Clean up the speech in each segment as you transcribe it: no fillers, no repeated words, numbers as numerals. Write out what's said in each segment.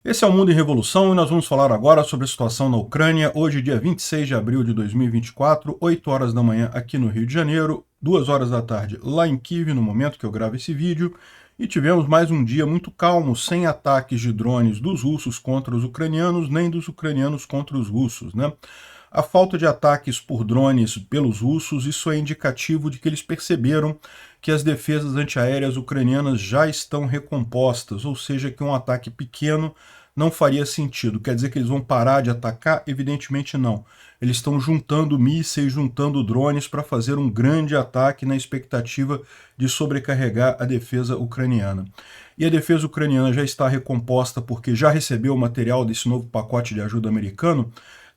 Esse é o Mundo em Revolução e nós vamos falar agora sobre a situação na Ucrânia, hoje dia 26 de abril de 2024, 8 horas da manhã aqui no Rio de Janeiro, 2 horas da tarde lá em Kiev, no momento que eu gravo esse vídeo, e tivemos mais um dia muito calmo, sem ataques de drones dos russos contra os ucranianos, nem dos ucranianos contra os russos, né? A falta de ataques por drones pelos russos, isso é indicativo de que eles perceberam que as defesas antiaéreas ucranianas já estão recompostas, ou seja, que um ataque pequeno não faria sentido. Quer dizer que eles vão parar de atacar? Evidentemente não. Eles estão juntando mísseis, juntando drones para fazer um grande ataque na expectativa de sobrecarregar a defesa ucraniana. E a defesa ucraniana já está recomposta porque já recebeu o material desse novo pacote de ajuda americano?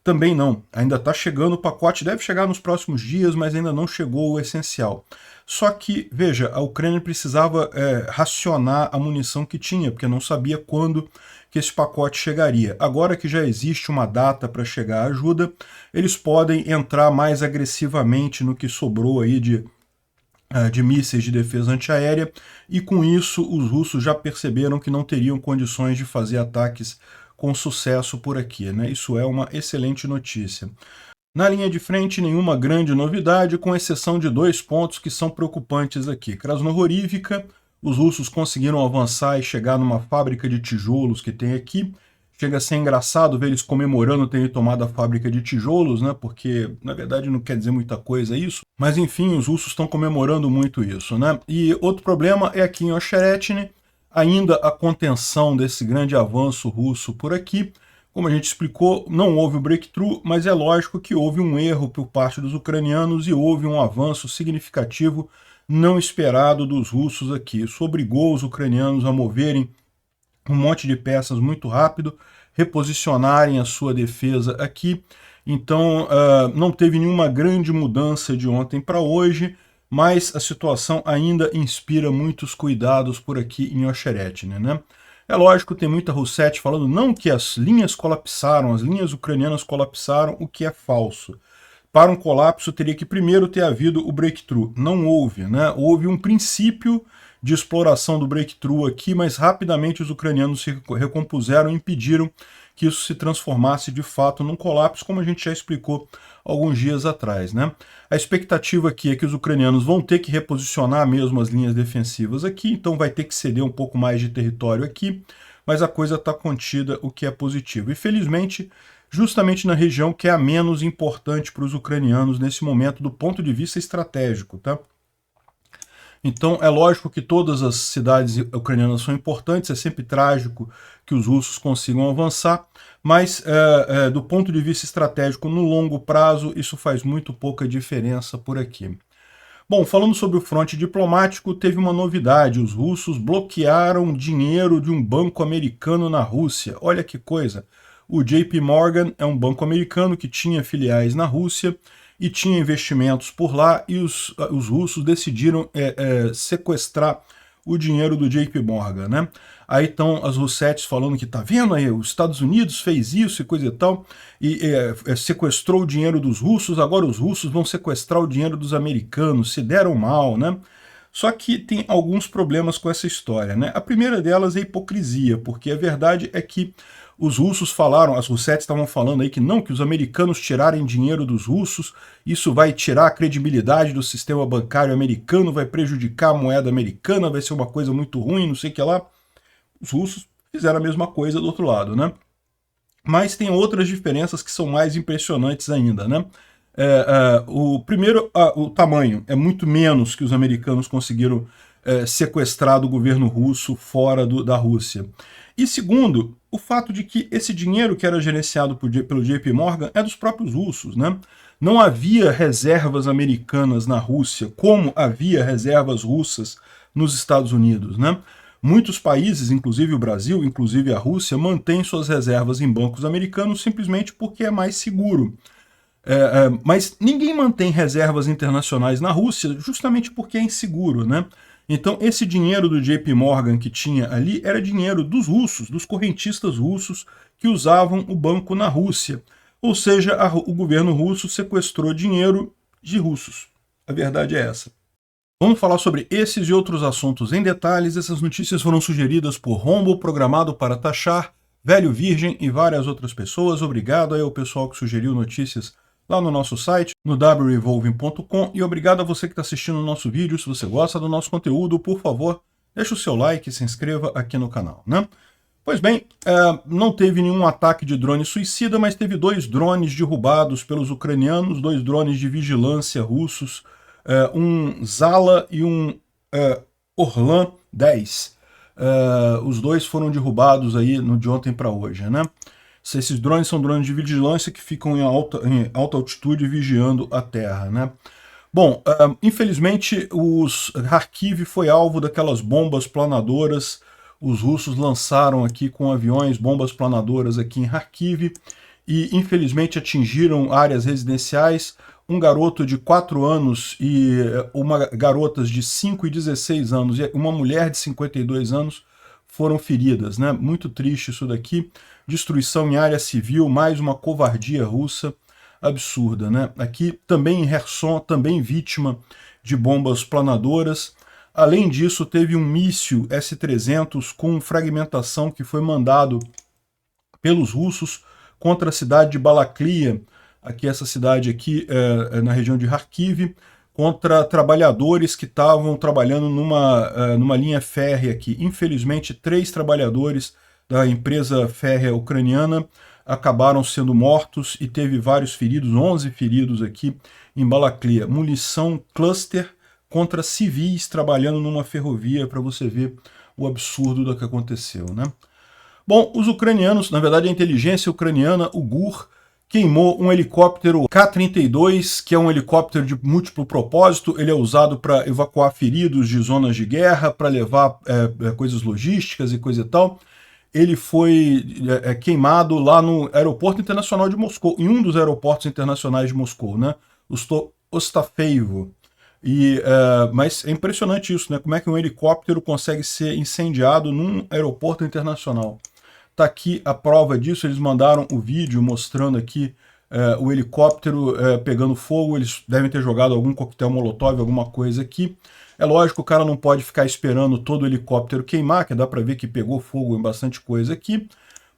Também não. Ainda está chegando o pacote, deve chegar nos próximos dias, mas ainda não chegou o essencial. Só que, veja, a Ucrânia precisava racionar a munição que tinha, porque não sabia quando que esse pacote chegaria. Agora que já existe uma data para chegar a ajuda, eles podem entrar mais agressivamente no que sobrou aí de mísseis de defesa antiaérea, e com isso os russos já perceberam que não teriam condições de fazer ataques com sucesso por aqui, né? Isso é uma excelente notícia. Na linha de frente, nenhuma grande novidade, com exceção de dois pontos que são preocupantes aqui. Krasnohorivka, os russos conseguiram avançar e chegar numa fábrica de tijolos que tem aqui. Chega a ser engraçado ver eles comemorando terem tomado a fábrica de tijolos, né? Porque, na verdade, não quer dizer muita coisa isso. Mas, enfim, os russos estão comemorando muito isso, né? E outro problema é aqui em Ocheretny, ainda a contenção desse grande avanço russo por aqui. Como a gente explicou, não houve o breakthrough, mas é lógico que houve um erro por parte dos ucranianos e houve um avanço significativo não esperado dos russos aqui. Isso obrigou os ucranianos a moverem um monte de peças muito rápido, reposicionarem a sua defesa aqui. Então, não teve nenhuma grande mudança de ontem para hoje, mas a situação ainda inspira muitos cuidados por aqui em Ocheretny, né? É lógico, tem muita Roussetti falando não que as linhas colapsaram, as linhas ucranianas colapsaram, o que é falso. Para um colapso teria que primeiro ter havido o breakthrough. Não houve, né? Houve um princípio de exploração do breakthrough aqui, mas rapidamente os ucranianos se recompuseram e impediram que isso se transformasse de fato num colapso, como a gente já explicou alguns dias atrás, né? A expectativa aqui é que os ucranianos vão ter que reposicionar mesmo as linhas defensivas aqui, então vai ter que ceder um pouco mais de território aqui, mas a coisa está contida, o que é positivo. E felizmente, justamente na região que é a menos importante para os ucranianos nesse momento do ponto de vista estratégico, tá? Então, é lógico que todas as cidades ucranianas são importantes, é sempre trágico que os russos consigam avançar, mas do ponto de vista estratégico, no longo prazo, isso faz muito pouca diferença por aqui. Bom, falando sobre o fronte diplomático, teve uma novidade, os russos bloquearam dinheiro de um banco americano na Rússia. Olha que coisa, o JP Morgan é um banco americano que tinha filiais na Rússia, e tinha investimentos por lá, e os russos decidiram sequestrar o dinheiro do JP Morgan, né? Aí estão as Roussettes falando que tá vendo aí, os Estados Unidos fez isso e coisa e tal, e sequestrou o dinheiro dos russos, agora os russos vão sequestrar o dinheiro dos americanos, se deram mal, né? Só que tem alguns problemas com essa história, né? A primeira delas é a hipocrisia, porque a verdade é que os russos falaram, as Roussettes estavam falando aí que não, que os americanos tirarem dinheiro dos russos, isso vai tirar a credibilidade do sistema bancário americano, vai prejudicar a moeda americana, vai ser uma coisa muito ruim, não sei o que lá. Os russos fizeram a mesma coisa do outro lado, né? Mas tem outras diferenças que são mais impressionantes ainda, né? Primeiro, o tamanho é muito menos que os americanos conseguiram sequestrar do governo russo fora da Rússia. E segundo, o fato de que esse dinheiro que era gerenciado pelo JP Morgan é dos próprios russos, né? Não havia reservas americanas na Rússia, como havia reservas russas nos Estados Unidos, né? Muitos países, inclusive o Brasil, inclusive a Rússia, mantêm suas reservas em bancos americanos simplesmente porque é mais seguro. Mas ninguém mantém reservas internacionais na Rússia justamente porque é inseguro, né? Então, esse dinheiro do JP Morgan que tinha ali era dinheiro dos russos, dos correntistas russos que usavam o banco na Rússia. Ou seja, o governo russo sequestrou dinheiro de russos. A verdade é essa. Vamos falar sobre esses e outros assuntos em detalhes. Essas notícias foram sugeridas por Rombo, programado para taxar, Velho Virgem e várias outras pessoas. Obrigado aí ao pessoal que sugeriu notícias lá no nosso site, no wrevolving.com, e obrigado a você que está assistindo o nosso vídeo. Se você gosta do nosso conteúdo, por favor, deixa o seu like e se inscreva aqui no canal, né? Pois bem, não teve nenhum ataque de drone suicida, mas teve 2 drones derrubados pelos ucranianos, 2 drones de vigilância russos, um Zala e um Orlan 10. Os 2 foram derrubados aí de ontem para hoje, né? Esses drones são drones de vigilância que ficam em alta altitude vigiando a terra, né? Bom, infelizmente Kharkiv foi alvo daquelas bombas planadoras. Os russos lançaram aqui com aviões bombas planadoras aqui em Kharkiv e infelizmente atingiram áreas residenciais. Um garoto de 4 anos e garotas de 5 e 16 anos e uma mulher de 52 anos foram feridas, né? Muito triste isso daqui. Destruição em área civil, mais uma covardia russa absurda, né? Aqui também em Kherson, também vítima de bombas planadoras. Além disso, teve um míssil S-300 com fragmentação que foi mandado pelos russos contra a cidade de Balaklia, aqui essa cidade aqui na região de Kharkiv, contra trabalhadores que estavam trabalhando numa linha férrea aqui. Infelizmente, 3 trabalhadores da empresa férrea ucraniana acabaram sendo mortos e teve vários feridos, 11 feridos aqui em Balaklia. Munição cluster contra civis trabalhando numa ferrovia, para você ver o absurdo do que aconteceu, né? Bom, os ucranianos, na verdade a inteligência ucraniana, o GUR, queimou um helicóptero K-32, que é um helicóptero de múltiplo propósito. Ele é usado para evacuar feridos de zonas de guerra, para levar coisas logísticas e coisa e tal. Ele foi queimado lá no Aeroporto Internacional de Moscou, em um dos aeroportos internacionais de Moscou, né? O Ostafevo. Mas é impressionante isso, né? Como é que um helicóptero consegue ser incendiado num aeroporto internacional. Tá aqui a prova disso, eles mandaram o vídeo mostrando aqui o helicóptero pegando fogo. Eles devem ter jogado algum coquetel molotov, alguma coisa aqui. É lógico, o cara não pode ficar esperando todo o helicóptero queimar, que dá para ver que pegou fogo em bastante coisa aqui.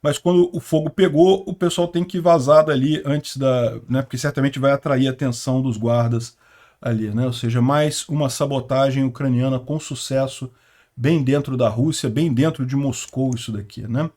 Mas quando o fogo pegou, o pessoal tem que vazar dali antes né, porque certamente vai atrair a atenção dos guardas ali, né? Ou seja, mais uma sabotagem ucraniana com sucesso, bem dentro da Rússia, bem dentro de Moscou, isso daqui, né?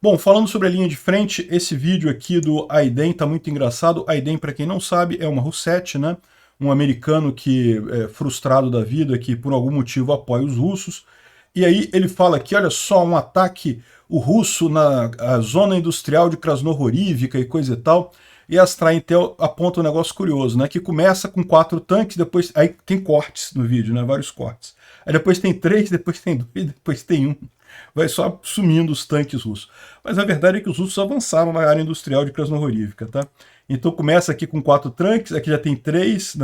Bom, falando sobre a linha de frente, esse vídeo aqui do Aydin tá muito engraçado. Aydin, para quem não sabe, é uma russete, né? Um americano que é frustrado da vida, que por algum motivo apoia os russos. E aí ele fala aqui, olha só, um ataque o russo na zona industrial de Krasnohorivka e coisa e tal. E a Astraintel aponta um negócio curioso, né? Que começa com 4 tanques, depois aí tem cortes no vídeo, né? Vários cortes. Aí depois tem 3, depois tem 2, depois tem 1. Vai só sumindo os tanques russos. Mas a verdade é que os russos avançaram na área industrial de Krasnohorivka, tá? Então começa aqui com 4 tanques, aqui já tem 3,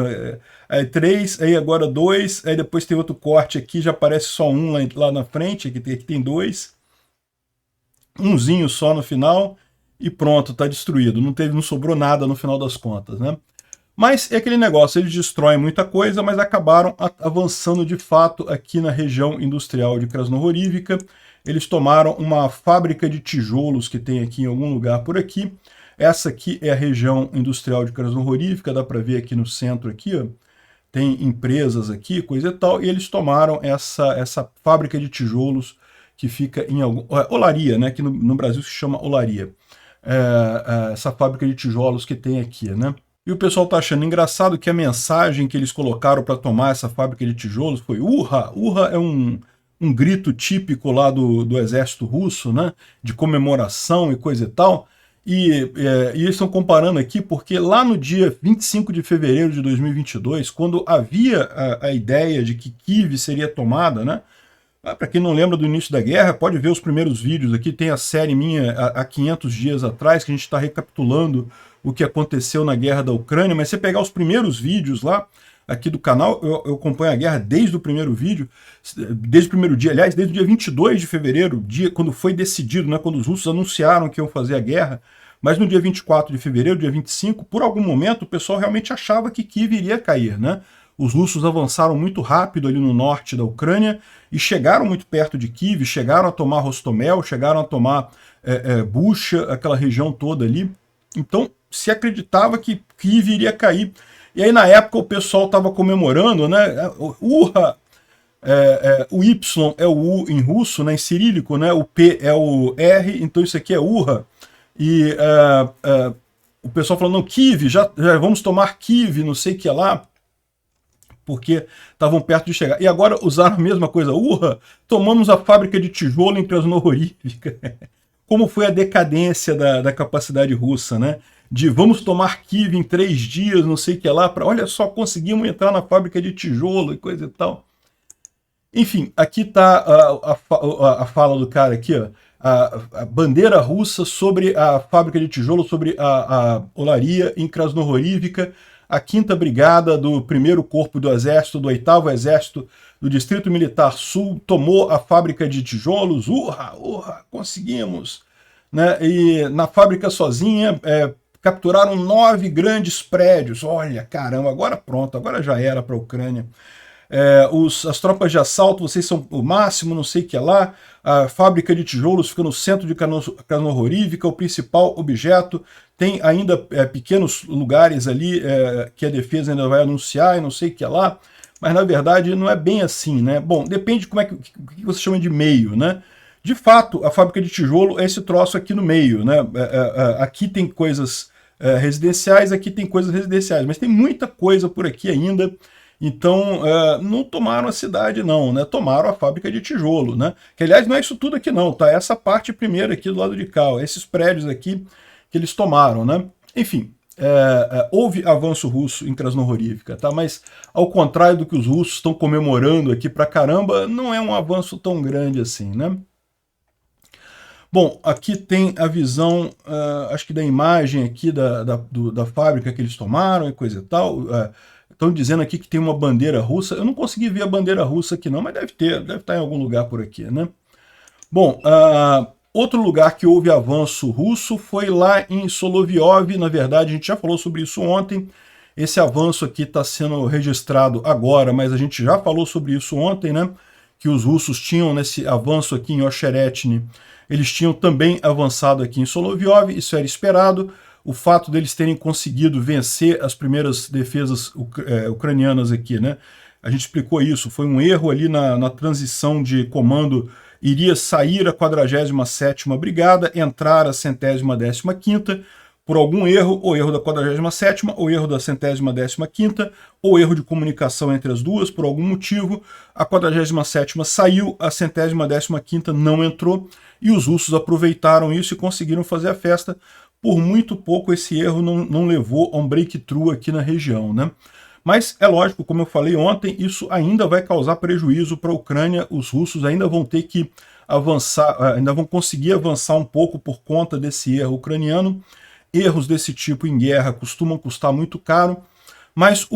aí 3, aí agora 2, aí depois tem outro corte aqui, já aparece só um lá na frente, aqui tem 2. Umzinho só no final e pronto, tá destruído. Não sobrou nada no final das contas, né? Mas é aquele negócio, eles destroem muita coisa, mas acabaram avançando de fato aqui na região industrial de Krasnohorivka. Eles tomaram uma fábrica de tijolos que tem aqui em algum lugar por aqui. Essa aqui é a região industrial de Krasnohorivka, dá para ver aqui no centro aqui, ó. Tem empresas aqui, coisa e tal, e eles tomaram essa fábrica de tijolos que fica em olaria, né? Que no Brasil se chama olaria. Essa fábrica de tijolos que tem aqui, né? E o pessoal tá achando engraçado que a mensagem que eles colocaram para tomar essa fábrica de tijolos foi urra! Urra é um grito típico lá do exército russo, né? De comemoração e coisa e tal. E eles estão comparando aqui porque lá no dia 25 de fevereiro de 2022, quando havia a ideia de que Kiev seria tomada, né? Para quem não lembra do início da guerra, pode ver os primeiros vídeos aqui, tem a série minha há 500 dias atrás, que a gente está recapitulando o que aconteceu na guerra da Ucrânia, mas se você pegar os primeiros vídeos lá, aqui do canal, eu acompanho a guerra desde o primeiro vídeo, desde o primeiro dia, aliás, desde o dia 22 de fevereiro, dia quando foi decidido, né, quando os russos anunciaram que iam fazer a guerra, mas no dia 24 de fevereiro, dia 25, por algum momento o pessoal realmente achava que Kiev iria cair, né? Os russos avançaram muito rápido ali no norte da Ucrânia e chegaram muito perto de Kiev, chegaram a tomar Hostomel, chegaram a tomar Bucha, aquela região toda ali. Então, se acreditava que Kiev iria cair. E aí, na época, o pessoal estava comemorando, né? Urra! O Y é o U em russo, né, em cirílico, né? O P é o R, então isso aqui é Urra. E o pessoal falou, não, Kiev, já vamos tomar Kiev, não sei o que lá, porque estavam perto de chegar. E agora usaram a mesma coisa, Urra, tomamos a fábrica de tijolo em Krasnohorívica. Como foi a decadência da capacidade russa, né? De vamos tomar Kiev em 3 dias, não sei o que lá, para olha só, conseguimos entrar na fábrica de tijolo e coisa e tal. Enfim, aqui está a fala do cara aqui, ó, a bandeira russa sobre a fábrica de tijolo, sobre a olaria em Krasnohorívica, a 5ª Brigada do 1º Corpo do Exército, do 8º Exército do Distrito Militar Sul, tomou a fábrica de tijolos, urra, urra, conseguimos. Né? E na fábrica sozinha, capturaram 9 grandes prédios, olha, caramba, agora pronto, agora já era para a Ucrânia. As tropas de assalto, vocês são o máximo, não sei o que lá. A fábrica de tijolos fica no centro de Krasnohorívica, o principal objeto. Tem ainda pequenos lugares ali que a defesa ainda vai anunciar e não sei o que lá. Mas, na verdade, não é bem assim, né? Bom, depende de o que você chama de meio, né? De fato, a fábrica de tijolo é esse troço aqui no meio, né? Aqui tem coisas residenciais, aqui tem coisas residenciais, mas tem muita coisa por aqui ainda. Então, não tomaram a cidade não, né? Tomaram a fábrica de tijolo, né? Que, aliás, não é isso tudo aqui não, tá? Essa parte primeira aqui do lado de cá, ó, esses prédios aqui que eles tomaram, né? Enfim, houve avanço russo em Krasnohorívica, tá? Mas, ao contrário do que os russos estão comemorando aqui pra caramba, não é um avanço tão grande assim, né? Bom, aqui tem a visão, acho que da imagem aqui da fábrica que eles tomaram e coisa e tal. Estão dizendo aqui que tem uma bandeira russa. Eu não consegui ver a bandeira russa aqui não, mas deve estar em algum lugar por aqui, né? Bom, outro lugar que houve avanço russo foi lá em Solovyov. Na verdade, a gente já falou sobre isso ontem. Esse avanço aqui está sendo registrado agora, mas a gente já falou sobre isso ontem, né? Que os russos tinham nesse avanço aqui em Ocheretny, eles tinham também avançado aqui em Solovyov, isso era esperado. O fato deles terem conseguido vencer as primeiras defesas ucranianas aqui, né? A gente explicou isso, foi um erro ali na transição de comando, iria sair a 47ª Brigada, entrar a 115ª, por algum erro, ou erro da 47ª, ou erro da 115ª, ou erro de comunicação entre as duas, por algum motivo, a 47ª saiu, a 115ª não entrou, e os russos aproveitaram isso e conseguiram fazer a festa. Por muito pouco esse erro não levou a um breakthrough aqui na região, né? Mas é lógico, como eu falei ontem, isso ainda vai causar prejuízo para a Ucrânia, os russos ainda vão ter que avançar, ainda vão conseguir avançar um pouco por conta desse erro ucraniano. Erros desse tipo em guerra costumam custar muito caro, mas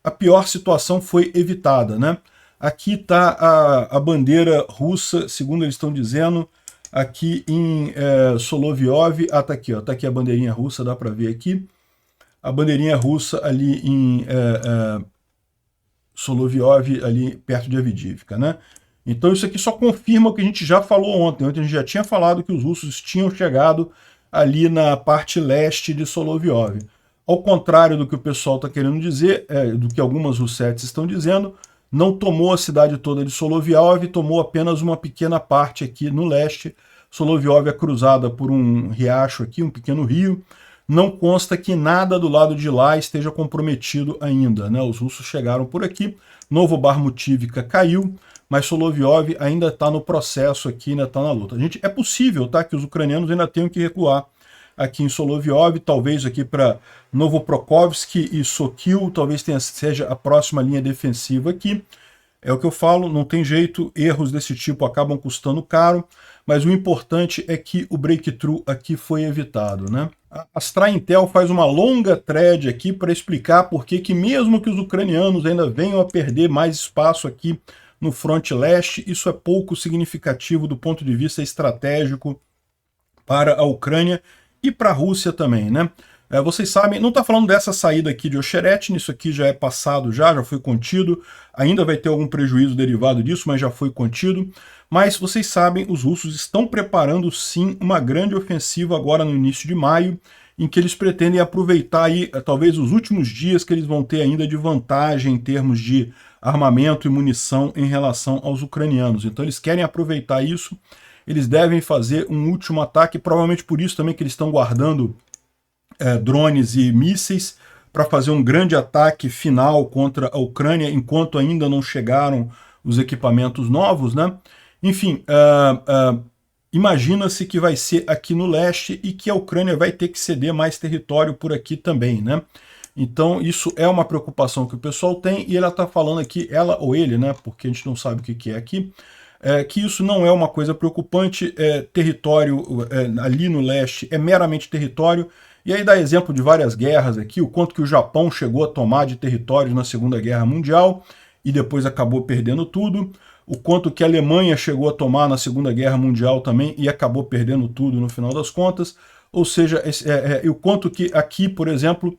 a pior situação foi evitada, né? Aqui está a bandeira russa, segundo eles estão dizendo, aqui em Solovyov, tá aqui, ó, tá aqui a bandeirinha russa, dá para ver aqui, a bandeirinha russa ali em Solovyov, ali perto de Avdiivka, né? Então isso aqui só confirma o que a gente já falou ontem. Ontem a gente já tinha falado que os russos tinham chegado ali na parte leste de Solovyov. Ao contrário do que o pessoal está querendo dizer, do que algumas russetes estão dizendo, não tomou a cidade toda de Solovyov, tomou apenas uma pequena parte aqui no leste. Solovyov é cruzada por um riacho aqui, um pequeno rio. Não consta que nada do lado de lá esteja comprometido ainda, né? Os russos chegaram por aqui, Novobarmutivka caiu, mas Solovyov ainda está no processo aqui, ainda está na luta. É possível, tá, que os ucranianos ainda tenham que recuar aqui em Solovyov, talvez aqui para Novoprokhovsk e Sokil, talvez seja a próxima linha defensiva aqui. É o que eu falo, não tem jeito, erros desse tipo acabam custando caro, mas o importante é que o breakthrough aqui foi evitado, né? A Astra Intel faz uma longa thread aqui para explicar por que mesmo que os ucranianos ainda venham a perder mais espaço aqui no fronte leste, isso é pouco significativo do ponto de vista estratégico para a Ucrânia e para a Rússia também, né? Vocês sabem, não está falando dessa saída aqui de Ocheretny, isso aqui já é passado, já foi contido, ainda vai ter algum prejuízo derivado disso, mas já foi contido. Mas vocês sabem, os russos estão preparando sim uma grande ofensiva agora no início de maio, em que eles pretendem aproveitar aí, talvez os últimos dias que eles vão ter ainda de vantagem em termos de armamento e munição em relação aos ucranianos. Então eles querem aproveitar isso, eles devem fazer um último ataque, provavelmente por isso também que eles estão guardando drones e mísseis para fazer um grande ataque final contra a Ucrânia, enquanto ainda não chegaram os equipamentos novos, né? Enfim, imagina-se que vai ser aqui no leste e que a Ucrânia vai ter que ceder mais território por aqui também, né? Então isso é uma preocupação que o pessoal tem, e ela está falando aqui, ela ou ele, né? Porque a gente não sabe o que é aqui, que isso não é uma coisa preocupante, território ali no leste é meramente território. E aí dá exemplo de várias guerras aqui, o quanto que o Japão chegou a tomar de territórios na Segunda Guerra Mundial e depois acabou perdendo tudo, o quanto que a Alemanha chegou a tomar na Segunda Guerra Mundial também e acabou perdendo tudo no final das contas, ou seja, o quanto que aqui, por exemplo,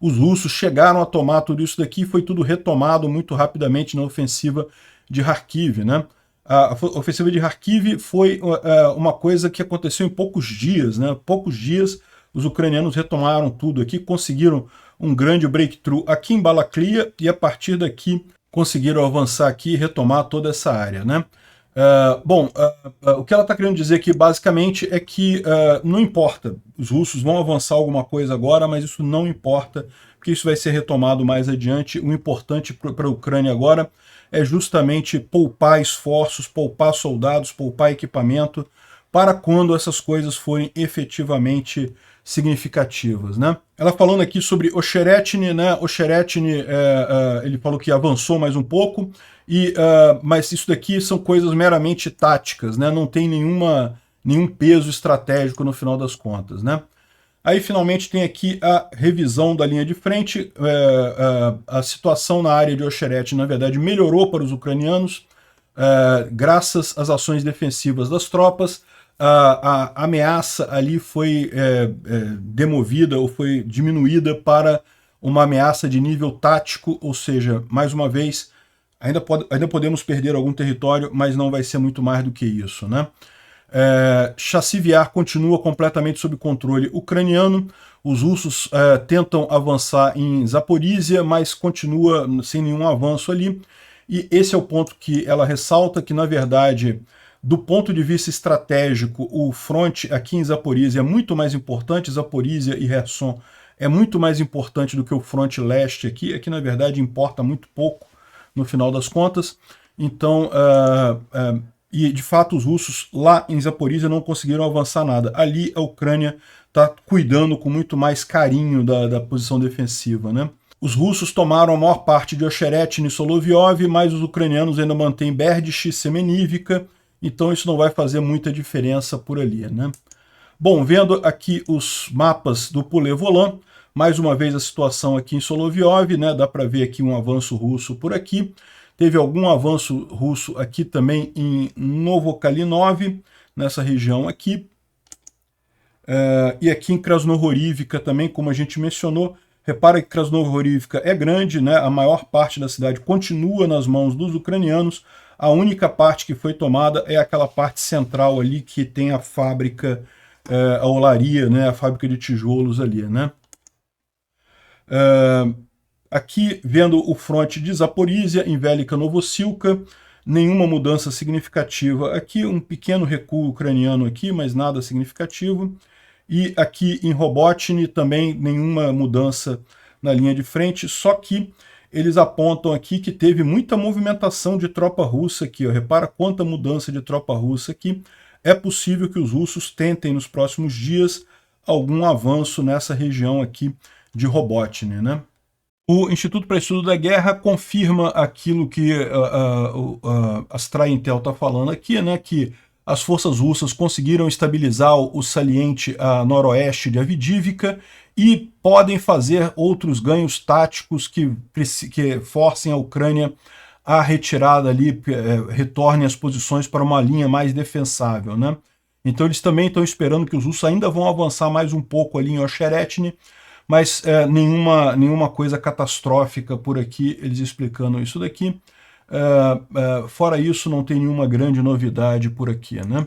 os russos chegaram a tomar tudo isso daqui, foi tudo retomado muito rapidamente na ofensiva de Kharkiv, né? A ofensiva de Kharkiv foi uma coisa que aconteceu em poucos dias, né? Poucos dias os ucranianos retomaram tudo aqui, conseguiram um grande breakthrough aqui em Balaklia e a partir daqui conseguiram avançar aqui e retomar toda essa área, né? O que ela está querendo dizer aqui basicamente é que não importa, os russos vão avançar alguma coisa agora, mas isso não importa, porque isso vai ser retomado mais adiante. O importante para a Ucrânia agora é justamente poupar esforços, poupar soldados, poupar equipamento, para quando essas coisas forem efetivamente significativas, né? Ela falando aqui sobre Ocheretny, né? Ocheretny, ele falou que avançou mais um pouco, mas isso daqui são coisas meramente táticas, né? Não tem nenhum peso estratégico no final das contas, né? Aí finalmente tem aqui a revisão da linha de frente. A situação na área de Ocheretny, na verdade, melhorou para os ucranianos, graças às ações defensivas das tropas. A ameaça ali foi demovida ou foi diminuída para uma ameaça de nível tático, ou seja, mais uma vez, ainda podemos perder algum território, mas não vai ser muito mais do que isso, né? Chassiviar continua completamente sob controle ucraniano. Os russos tentam avançar em Zaporizhia, mas continua sem nenhum avanço ali. E esse é o ponto que ela ressalta, que na verdade, do ponto de vista estratégico, o fronte aqui em Zaporizhia é muito mais importante. Zaporizhia e Kherson é muito mais importante do que o fronte leste aqui. Aqui na verdade importa muito pouco no final das contas. Então, e de fato os russos lá em Zaporizhia não conseguiram avançar nada. Ali a Ucrânia está cuidando com muito mais carinho da posição defensiva, né? Os russos tomaram a maior parte de Ocheretny e Solovyov, mas os ucranianos ainda mantêm Berdych e Semenivka, então isso não vai fazer muita diferença por ali, né? Bom, vendo aqui os mapas do Poulet-Volant, mais uma vez a situação aqui em Solovyov, né? Dá para ver aqui um avanço russo por aqui. Teve algum avanço russo aqui também em Novokalinov, nessa região aqui. E aqui em Krasnohorivka também, como a gente mencionou. Repara que Krasnohorivka é grande, né? A maior parte da cidade continua nas mãos dos ucranianos. A única parte que foi tomada é aquela parte central ali que tem a fábrica, a olaria, né? A fábrica de tijolos ali, né? Aqui, vendo o fronte de Zaporizhia, em Velika Novossilka, nenhuma mudança significativa. Aqui um pequeno recuo ucraniano aqui, mas nada significativo. E aqui em Robotny também nenhuma mudança na linha de frente, só que eles apontam aqui que teve muita movimentação de tropa russa aqui. Ó. Repara quanta mudança de tropa russa aqui. É possível que os russos tentem nos próximos dias algum avanço nessa região aqui de Robotny, né? O Instituto para Estudo da Guerra confirma aquilo que a Stray Intel está falando aqui, né, que as forças russas conseguiram estabilizar o saliente a noroeste de Avdiivka e podem fazer outros ganhos táticos que forcem a Ucrânia a retirada ali, retornem as posições para uma linha mais defensável, né? Então eles também estão esperando que os russos ainda vão avançar mais um pouco ali em Ocheretny, mas nenhuma coisa catastrófica por aqui, eles explicando isso daqui. Fora isso, não tem nenhuma grande novidade por aqui, né?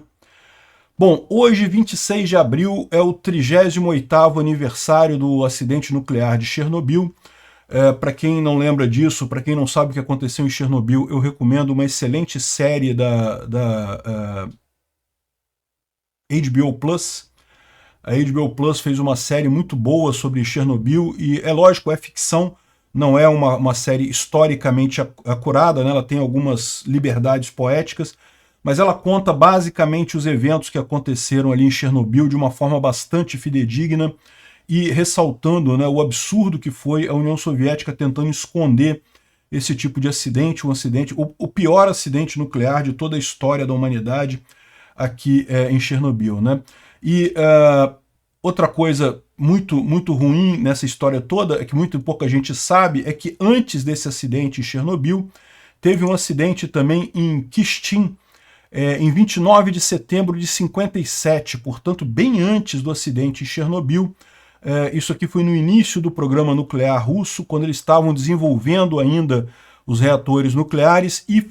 Bom, hoje, 26 de abril, é o 38º aniversário do acidente nuclear de Chernobyl. Para quem não lembra disso, para quem não sabe o que aconteceu em Chernobyl, eu recomendo uma excelente série da HBO Plus. A HBO Plus fez uma série muito boa sobre Chernobyl e, é lógico, é ficção, não é uma série historicamente acurada, né? Ela tem algumas liberdades poéticas, mas ela conta basicamente os eventos que aconteceram ali em Chernobyl de uma forma bastante fidedigna e ressaltando, né, o absurdo que foi a União Soviética tentando esconder esse tipo de acidente, o pior acidente nuclear de toda a história da humanidade aqui em Chernobyl, né? E outra coisa muito ruim nessa história toda, é que muito pouca gente sabe, é que antes desse acidente em Chernobyl, teve um acidente também em Kistin, em 29 de setembro de 57, portanto bem antes do acidente em Chernobyl. Isso aqui foi no início do programa nuclear russo, quando eles estavam desenvolvendo ainda os reatores nucleares, e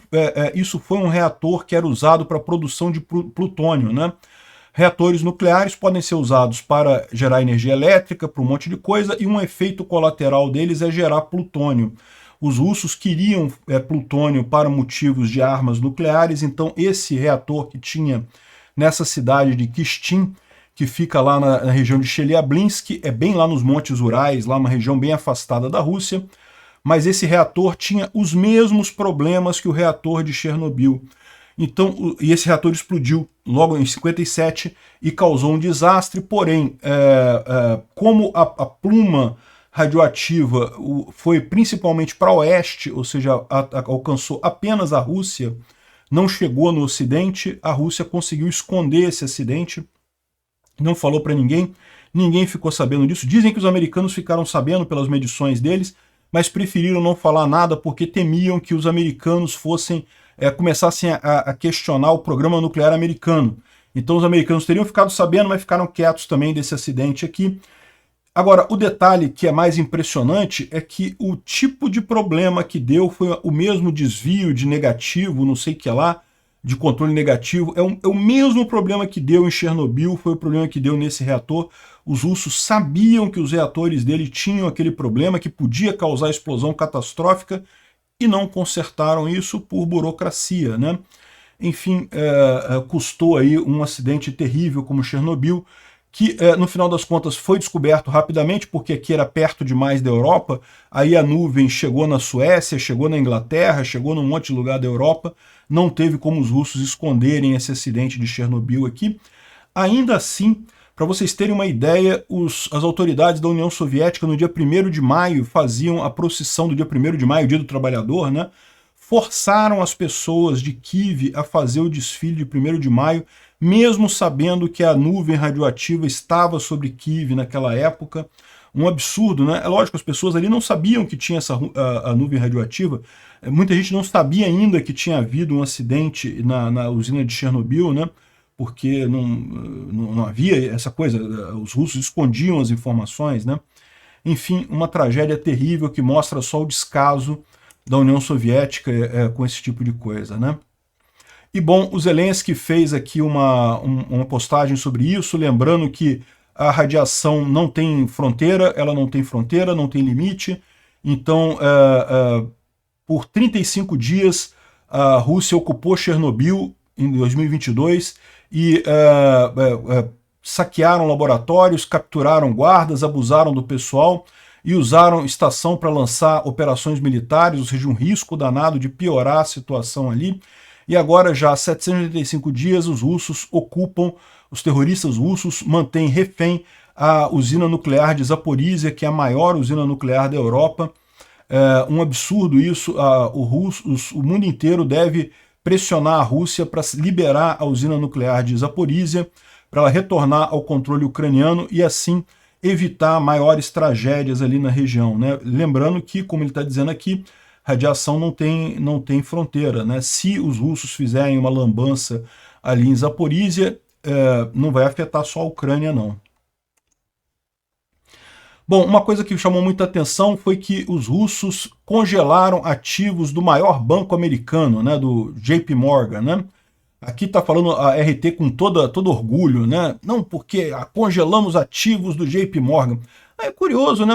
isso foi um reator que era usado para a produção de plutônio, né? Reatores nucleares podem ser usados para gerar energia elétrica, para um monte de coisa, e um efeito colateral deles é gerar plutônio. Os russos queriam plutônio para motivos de armas nucleares, então esse reator que tinha nessa cidade de Kistin, que fica lá na região de Chelyabinsk, é bem lá nos Montes Urais, lá uma região bem afastada da Rússia, mas esse reator tinha os mesmos problemas que o reator de Chernobyl. Então, e esse reator explodiu logo em 57 e causou um desastre, porém, como a pluma radioativa foi principalmente para oeste, ou seja, alcançou apenas a Rússia, não chegou no Ocidente, a Rússia conseguiu esconder esse acidente, não falou para ninguém, ninguém ficou sabendo disso. Dizem que os americanos ficaram sabendo pelas medições deles, mas preferiram não falar nada porque temiam que os americanos começassem a questionar o programa nuclear americano. Então os americanos teriam ficado sabendo, mas ficaram quietos também desse acidente aqui. Agora, o detalhe que é mais impressionante é que o tipo de problema que deu foi o mesmo desvio de negativo, não sei o que lá, de controle negativo, é o mesmo problema que deu em Chernobyl, foi o problema que deu nesse reator. Os russos sabiam que os reatores dele tinham aquele problema que podia causar explosão catastrófica e não consertaram isso por burocracia, né? Enfim, custou aí um acidente terrível como Chernobyl, que no final das contas foi descoberto rapidamente, porque aqui era perto demais da Europa, aí a nuvem chegou na Suécia, chegou na Inglaterra, chegou num monte de lugar da Europa, não teve como os russos esconderem esse acidente de Chernobyl aqui. Ainda assim, para vocês terem uma ideia, as autoridades da União Soviética no dia 1º de maio faziam a procissão do dia 1º de maio, Dia do Trabalhador, né? Forçaram as pessoas de Kiev a fazer o desfile de 1º de maio, mesmo sabendo que a nuvem radioativa estava sobre Kiev naquela época. Um absurdo, né? É lógico, as pessoas ali não sabiam que tinha a nuvem radioativa, muita gente não sabia ainda que tinha havido um acidente na usina de Chernobyl, né? Porque não havia essa coisa, os russos escondiam as informações, né? Enfim, uma tragédia terrível que mostra só o descaso da União Soviética com esse tipo de coisa, né? E bom, o Zelensky fez aqui uma postagem sobre isso, lembrando que a radiação não tem fronteira, não tem limite, então por 35 dias a Rússia ocupou Chernobyl em 2022 e saquearam laboratórios, capturaram guardas, abusaram do pessoal e usaram estação para lançar operações militares, ou seja, um risco danado de piorar a situação ali. E agora, já há 785 dias, os terroristas russos mantêm refém a usina nuclear de Zaporizhia, que é a maior usina nuclear da Europa. Um absurdo isso, o mundo inteiro deve pressionar a Rússia para liberar a usina nuclear de Zaporizhia, para ela retornar ao controle ucraniano e assim evitar maiores tragédias ali na região, né? Lembrando que, como ele está dizendo aqui, radiação não tem fronteira, né? Se os russos fizerem uma lambança ali em Zaporizhia, não vai afetar só a Ucrânia, não. Bom, uma coisa que chamou muita atenção foi que os russos congelaram ativos do maior banco americano, né, do JP Morgan, né? Aqui está falando a RT com todo orgulho, né? Não, porque congelamos ativos do JP Morgan. É curioso, né?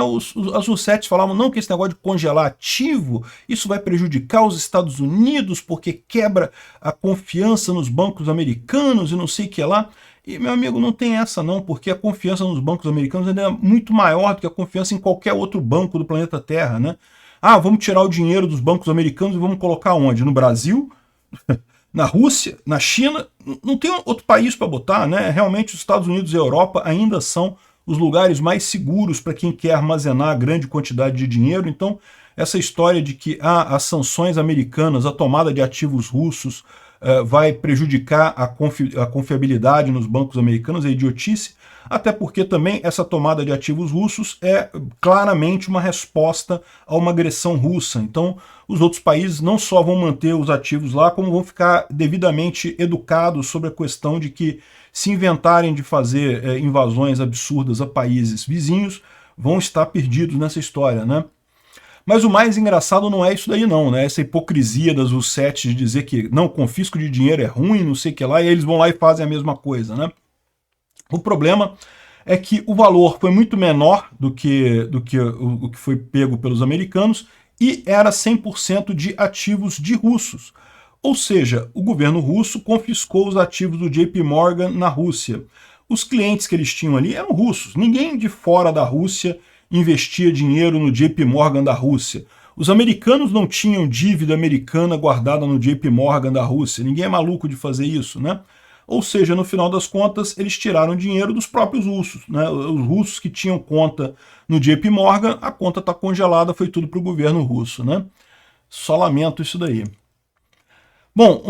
As Russettes falavam não, que esse negócio de congelar ativo, isso vai prejudicar os Estados Unidos porque quebra a confiança nos bancos americanos e não sei o que lá. E, meu amigo, não tem essa não, porque a confiança nos bancos americanos ainda é muito maior do que a confiança em qualquer outro banco do planeta Terra, né? Ah, vamos tirar o dinheiro dos bancos americanos e vamos colocar onde? No Brasil? Na Rússia? Na China? Não tem outro país para botar, né? Realmente os Estados Unidos e a Europa ainda são os lugares mais seguros para quem quer armazenar grande quantidade de dinheiro. Então, essa história de que as sanções americanas, a tomada de ativos russos, vai prejudicar a confiabilidade nos bancos americanos, é idiotice, até porque também essa tomada de ativos russos é claramente uma resposta a uma agressão russa. Então, os outros países não só vão manter os ativos lá, como vão ficar devidamente educados sobre a questão de que, se inventarem de fazer invasões absurdas a países vizinhos, vão estar perdidos nessa história, né? Mas o mais engraçado não é isso daí não, né? Essa hipocrisia das Russettes de dizer que não, confisco de dinheiro é ruim, não sei o que lá, e eles vão lá e fazem a mesma coisa, né? O problema é que o valor foi muito menor do que o que foi pego pelos americanos e era 100% de ativos de russos. Ou seja, o governo russo confiscou os ativos do JP Morgan na Rússia. Os clientes que eles tinham ali eram russos, ninguém de fora da Rússia investia dinheiro no JP Morgan da Rússia. Os americanos não tinham dívida americana guardada no JP Morgan da Rússia. Ninguém é maluco de fazer isso, né? Ou seja, no final das contas, eles tiraram dinheiro dos próprios russos, né? Os russos que tinham conta no JP Morgan, a conta está congelada, foi tudo para o governo russo, né? Só lamento isso daí. Bom,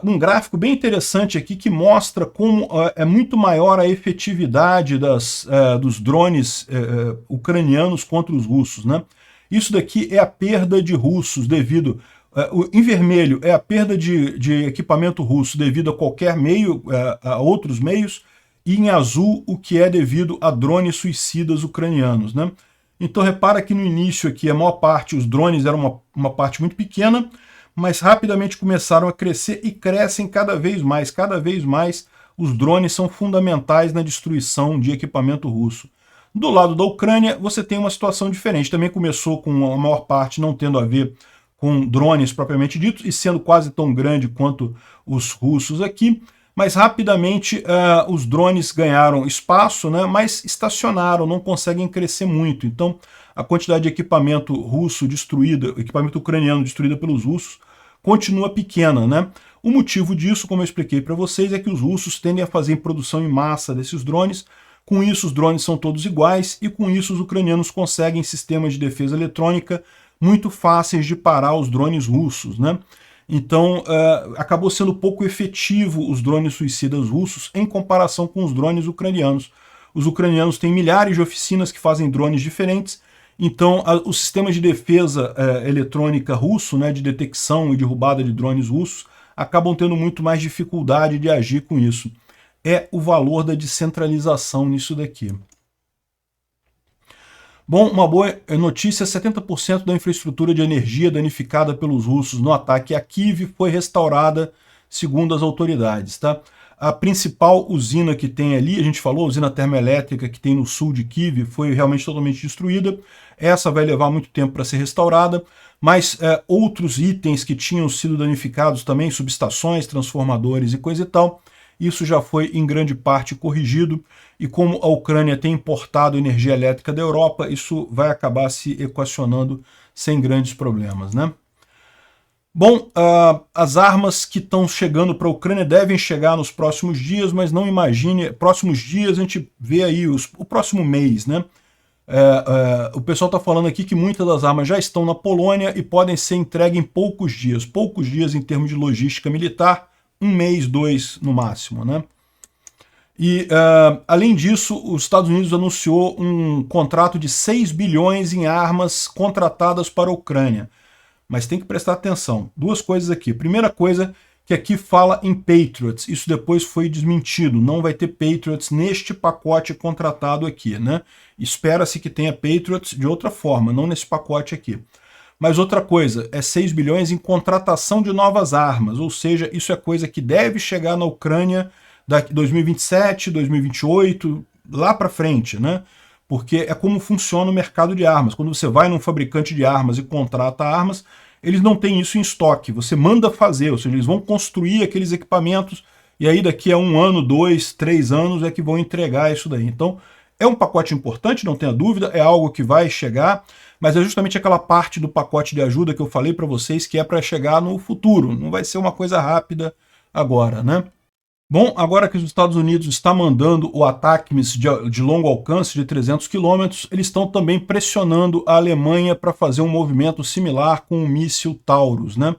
um gráfico bem interessante aqui que mostra como é muito maior a efetividade dos drones ucranianos contra os russos, né? Isso daqui é a perda de russos devido... em vermelho é a perda de equipamento russo devido a qualquer meio, a outros meios, e em azul o que é devido a drones suicidas ucranianos, né? Então repara que no início aqui a maior parte, os drones eram uma parte muito pequena, mas rapidamente começaram a crescer e crescem cada vez mais. Cada vez mais os drones são fundamentais na destruição de equipamento russo. Do lado da Ucrânia, você tem uma situação diferente. Também começou com a maior parte não tendo a ver com drones propriamente ditos e sendo quase tão grande quanto os russos aqui. Mas rapidamente os drones ganharam espaço, né, mas estacionaram, não conseguem crescer muito. Então a quantidade de equipamento russo destruída, equipamento ucraniano destruída pelos russos, continua pequena, né? O motivo disso, como eu expliquei para vocês, é que os russos tendem a fazer produção em massa desses drones. Com isso, os drones são todos iguais e com isso os ucranianos conseguem sistemas de defesa eletrônica muito fáceis de parar os drones russos, né? Então, acabou sendo pouco efetivo os drones suicidas russos em comparação com os drones ucranianos. Os ucranianos têm milhares de oficinas que fazem drones diferentes, então os sistemas de defesa eletrônica russo, né, de detecção e derrubada de drones russos, acabam tendo muito mais dificuldade de agir com isso. É o valor da descentralização nisso daqui. Bom, uma boa notícia, 70% da infraestrutura de energia danificada pelos russos no ataque a Kiev foi restaurada, segundo as autoridades, tá? A principal usina que tem ali, a gente falou, a usina termoelétrica que tem no sul de Kiev, foi realmente totalmente destruída. Essa vai levar muito tempo para ser restaurada, mas outros itens que tinham sido danificados também, subestações, transformadores e coisa e tal, isso já foi em grande parte corrigido, e como a Ucrânia tem importado energia elétrica da Europa, isso vai acabar se equacionando sem grandes problemas, né? Bom, as armas que estão chegando para a Ucrânia devem chegar nos próximos dias, mas não imagine, próximos dias a gente vê aí o próximo mês, né? O pessoal está falando aqui que muitas das armas já estão na Polônia e podem ser entregues em poucos dias em termos de logística militar, um mês, 2 no máximo, né? E, além disso, os Estados Unidos anunciou um contrato de 6 bilhões em armas contratadas para a Ucrânia. Mas tem que prestar atenção. Duas coisas aqui. Primeira coisa, que aqui fala em Patriots. Isso depois foi desmentido. Não vai ter Patriots neste pacote contratado aqui, né? Espera-se que tenha Patriots de outra forma, não nesse pacote aqui. Mas outra coisa, é 6 bilhões em contratação de novas armas, ou seja, isso é coisa que deve chegar na Ucrânia daqui 2027, 2028, lá para frente, né? Porque é como funciona o mercado de armas. Quando você vai num fabricante de armas e contrata armas, eles não têm isso em estoque, você manda fazer, ou seja, eles vão construir aqueles equipamentos e aí daqui a 1 ano, 2, 3 anos é que vão entregar isso daí. Então é um pacote importante, não tenha dúvida, é algo que vai chegar, mas é justamente aquela parte do pacote de ajuda que eu falei para vocês que é para chegar no futuro, não vai ser uma coisa rápida agora, né? Bom, agora que os Estados Unidos está mandando o ATACMS de longo alcance de 300 km, eles estão também pressionando a Alemanha para fazer um movimento similar com o míssil Taurus, né?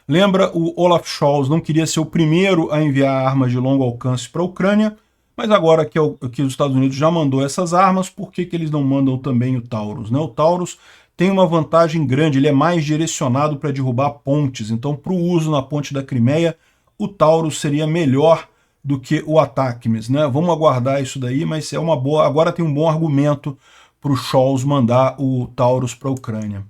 Lembra, o Olaf Scholz não queria ser o primeiro a enviar armas de longo alcance para a Ucrânia, mas agora que os Estados Unidos já mandou essas armas, por que eles não mandam também o Taurus, né? O Taurus tem uma vantagem grande, ele é mais direcionado para derrubar pontes, então para o uso na ponte da Crimeia, o Taurus seria melhor do que o ATACMS, né? Vamos aguardar isso daí, mas é uma boa. Agora tem um bom argumento para o Scholz mandar o Taurus para a Ucrânia.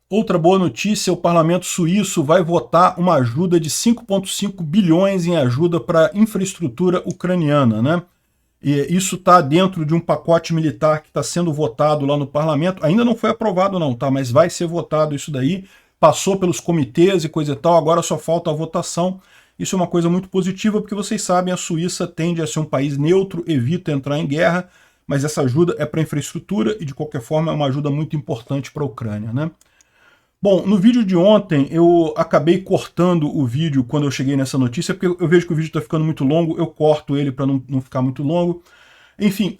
Outra boa notícia, o parlamento suíço vai votar uma ajuda de 5,5 bilhões em ajuda para a infraestrutura ucraniana, né? E isso está dentro de um pacote militar que está sendo votado lá no parlamento. Ainda não foi aprovado não, tá? Mas vai ser votado isso daí. Passou pelos comitês e coisa e tal, agora só falta a votação. Isso é uma coisa muito positiva, porque vocês sabem, a Suíça tende a ser um país neutro, evita entrar em guerra, mas essa ajuda é para infraestrutura e, de qualquer forma, é uma ajuda muito importante para a Ucrânia, né? Bom, no vídeo de ontem, eu acabei cortando o vídeo quando eu cheguei nessa notícia, porque eu vejo que o vídeo está ficando muito longo, eu corto ele para não ficar muito longo. Enfim,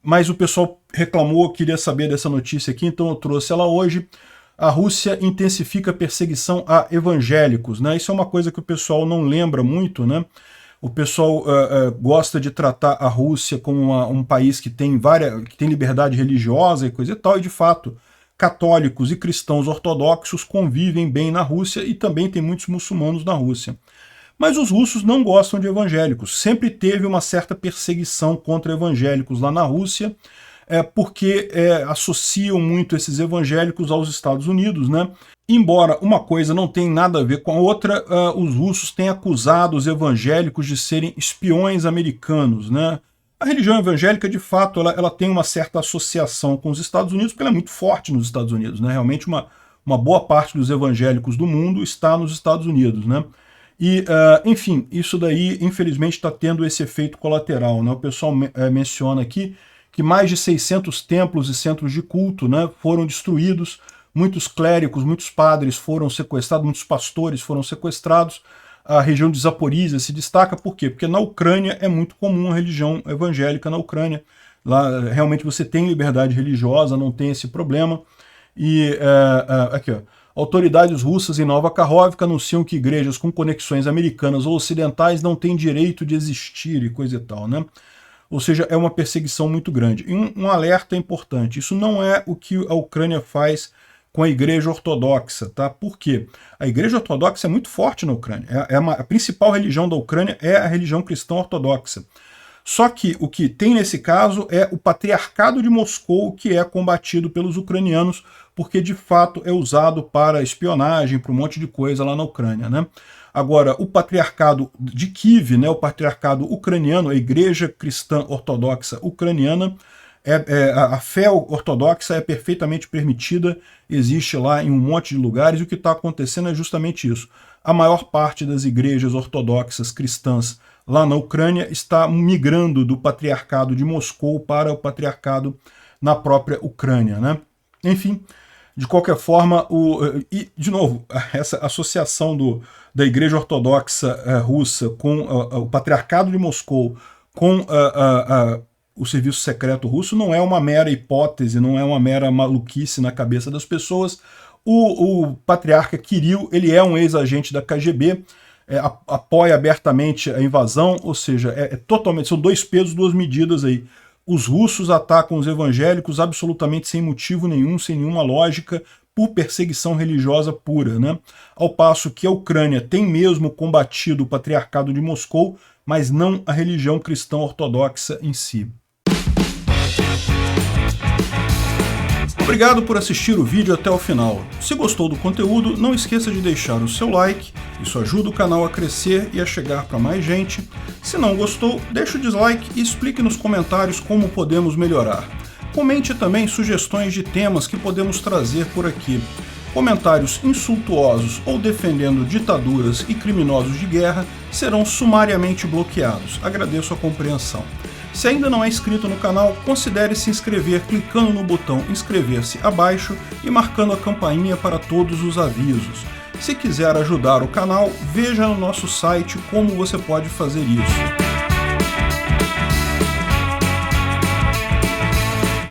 mas o pessoal reclamou, queria saber dessa notícia aqui, então eu trouxe ela hoje. A Rússia intensifica a perseguição a evangélicos, né? Isso é uma coisa que o pessoal não lembra muito, né? O pessoal gosta de tratar a Rússia como um país que tem liberdade religiosa e coisa e tal, e de fato, católicos e cristãos ortodoxos convivem bem na Rússia e também tem muitos muçulmanos na Rússia. Mas os russos não gostam de evangélicos. Sempre teve uma certa perseguição contra evangélicos lá na Rússia, porque associam muito esses evangélicos aos Estados Unidos, né? Embora uma coisa não tenha nada a ver com a outra, os russos têm acusado os evangélicos de serem espiões americanos, né? A religião evangélica, de fato, ela tem uma certa associação com os Estados Unidos, porque ela é muito forte nos Estados Unidos, né? Realmente uma boa parte dos evangélicos do mundo está nos Estados Unidos, né? E, enfim, isso daí, infelizmente, está tendo esse efeito colateral, né? O pessoal menciona aqui que mais de 600 templos e centros de culto, né, foram destruídos, muitos clérigos, muitos padres foram sequestrados, muitos pastores foram sequestrados. A região de Zaporizhia se destaca, por quê? Porque na Ucrânia é muito comum a religião evangélica na Ucrânia. Lá realmente você tem liberdade religiosa, não tem esse problema. E aqui, ó, autoridades russas em Nova Kakhovka anunciam que igrejas com conexões americanas ou ocidentais não têm direito de existir e coisa e tal, né? Ou seja, é uma perseguição muito grande. E um alerta importante, isso não é o que a Ucrânia faz com a Igreja Ortodoxa, tá? Por quê? A Igreja Ortodoxa é muito forte na Ucrânia. A principal religião da Ucrânia é a religião cristã ortodoxa. Só que o que tem nesse caso é o patriarcado de Moscou, que é combatido pelos ucranianos, porque de fato é usado para espionagem, para um monte de coisa lá na Ucrânia, né? Agora, o patriarcado de Kiev, né, o patriarcado ucraniano, a Igreja Cristã Ortodoxa Ucraniana, a fé ortodoxa é perfeitamente permitida, existe lá em um monte de lugares, e o que está acontecendo é justamente isso. A maior parte das igrejas ortodoxas cristãs lá na Ucrânia está migrando do patriarcado de Moscou para o patriarcado na própria Ucrânia, né? Enfim, de qualquer forma, e de novo, essa associação da Igreja Ortodoxa russa com o patriarcado de Moscou com o serviço secreto russo não é uma mera hipótese, não é uma mera maluquice na cabeça das pessoas. O patriarca Kirill, ele é um ex-agente da KGB, apoia abertamente a invasão, ou seja, totalmente, são dois pesos, duas medidas aí. Os russos atacam os evangélicos absolutamente sem motivo nenhum, sem nenhuma lógica, por perseguição religiosa pura, né? Ao passo que a Ucrânia tem mesmo combatido o patriarcado de Moscou, mas não a religião cristã ortodoxa em si. Obrigado por assistir o vídeo até o final. Se gostou do conteúdo, não esqueça de deixar o seu like, isso ajuda o canal a crescer e a chegar para mais gente. Se não gostou, deixe o dislike e explique nos comentários como podemos melhorar. Comente também sugestões de temas que podemos trazer por aqui. Comentários insultuosos ou defendendo ditaduras e criminosos de guerra serão sumariamente bloqueados. Agradeço a compreensão. Se ainda não é inscrito no canal, considere se inscrever clicando no botão inscrever-se abaixo e marcando a campainha para todos os avisos. Se quiser ajudar o canal, veja no nosso site como você pode fazer isso.